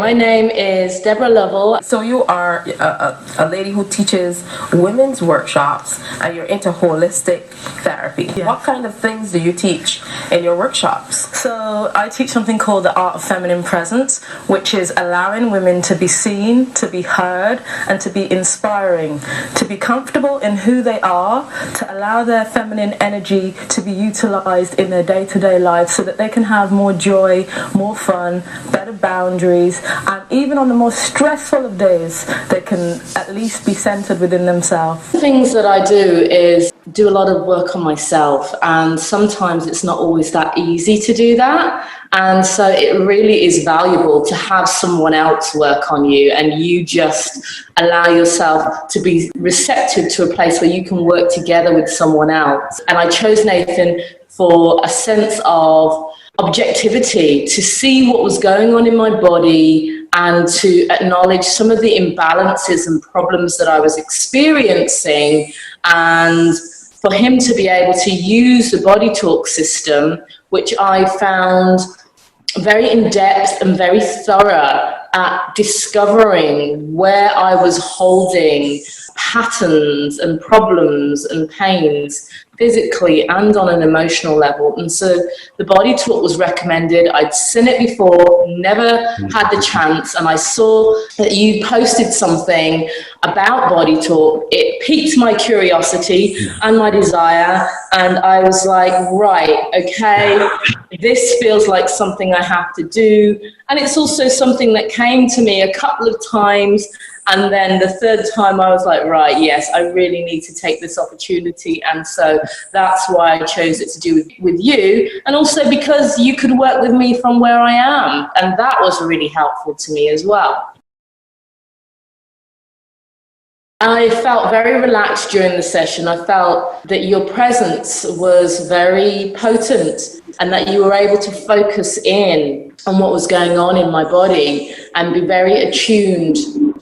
My name is Deborah Lovell. So you are a lady who teaches women's workshops and you're into holistic therapy. Yes. What kind of things do you teach in your workshops? So I teach something called the art of feminine presence, which is allowing women to be seen, to be heard, and to be inspiring, to be comfortable in who they are, to allow their feminine energy to be utilized in their day-to-day lives so that they can have more joy, more fun, better boundaries, and even on the most stressful of days, they can at least be centered within themselves. Things that I do is do a lot of work on myself, and sometimes it's not always that easy to do that. And so it really is valuable to have someone else work on you and you just allow yourself to be receptive to a place where you can work together with someone else. And I chose Nathan for a sense of objectivity, to see what was going on in my body and to acknowledge some of the imbalances and problems that I was experiencing, and for him to be able to use the BodyTalk system, which I found very in-depth and very thorough at discovering where I was holding patterns and problems and pains physically and on an emotional level. And so the BodyTalk was recommended. I'd seen it before, never had the chance, and I saw that you posted something about BodyTalk. It piqued my curiosity and my desire, and I was like, right, okay, this feels like something I have to do. And it's also something that came to me a couple of times. And then the third time I was like, right, yes, I really need to take this opportunity. And so that's why I chose it to do with you. And also because you could work with me from where I am. And that was really helpful to me as well. I felt very relaxed during the session. I felt that your presence was very potent and that you were able to focus in on what was going on in my body and be very attuned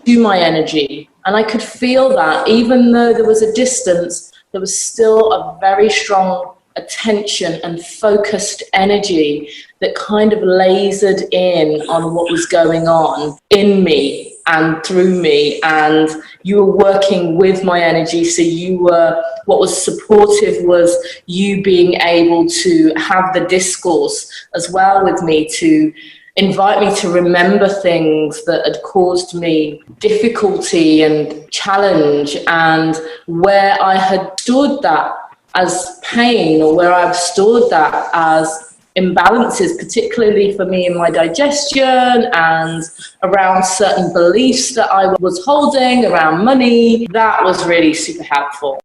to my energy. And I could feel that even though there was a distance, there was still a very strong attention and focused energy that kind of lasered in on what was going on in me and through me, and you were working with my energy. So you were, what was supportive was you being able to have the discourse as well with me, to invite me to remember things that had caused me difficulty and challenge, and where I had stored that as pain, or where I've stored that as imbalances, particularly for me in my digestion and around certain beliefs that I was holding around money. That was really super helpful.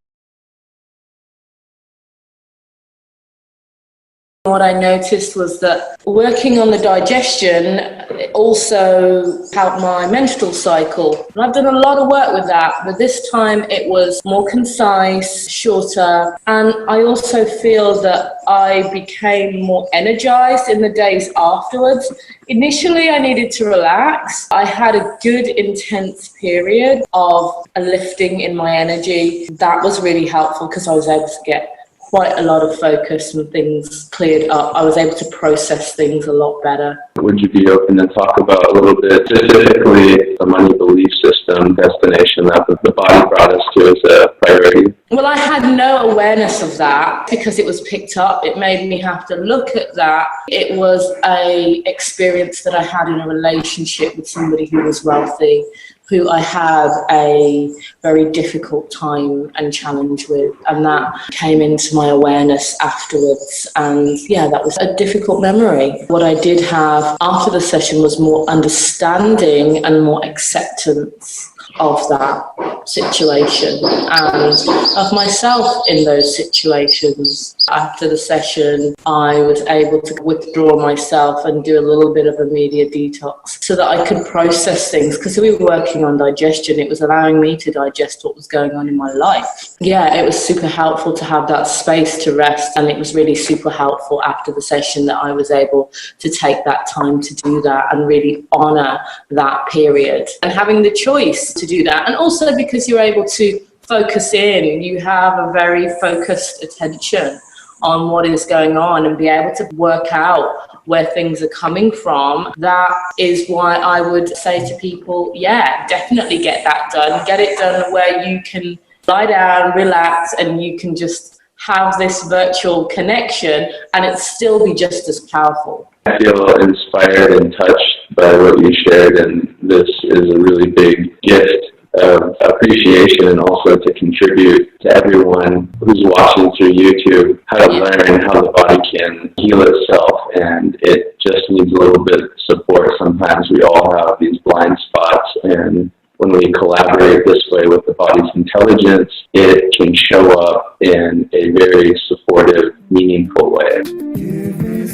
What I noticed was that working on the digestion also helped my menstrual cycle. And I've done a lot of work with that, but this time it was more concise, shorter, and I also feel that I became more energized in the days afterwards. Initially, I needed to relax. I had a good, intense period of a lifting in my energy. That was really helpful because I was able to get quite a lot of focus and things cleared up. I was able to process things a lot better. Would you be open to talk about a little bit specifically the money belief system destination that the body brought us to as a priority? Well, I had no awareness of that because it was picked up. It made me have to look at that. It was an experience that I had in a relationship with somebody who was wealthy, who I had a very difficult time and challenge with, and that came into my awareness afterwards. And yeah, that was a difficult memory. What I did have after the session was more understanding and more acceptance of that situation and of myself in those situations. After the session, I was able to withdraw myself and do a little bit of a media detox so that I could process things, because we were working on digestion. It was allowing me to digest what was going on in my life. Yeah, it was super helpful to have that space to rest, and it was really super helpful after the session that I was able to take that time to do that and really honor that period and having the choice to do that. And also because you're able to focus in, you have a very focused attention on what is going on and be able to work out where things are coming from, that is why I would say to people, yeah, definitely get that done. Get it done where you can lie down, relax, and you can just have this virtual connection and it still be just as powerful. I feel inspired and touched by what you shared, and this is a really big gift of appreciation, and also to contribute to everyone who's watching through YouTube how to learn how the body can heal itself, and it just needs a little bit of support. Sometimes we all have these blind spots, and when we collaborate this way with the body's intelligence, it can show up in a very supportive, meaningful way.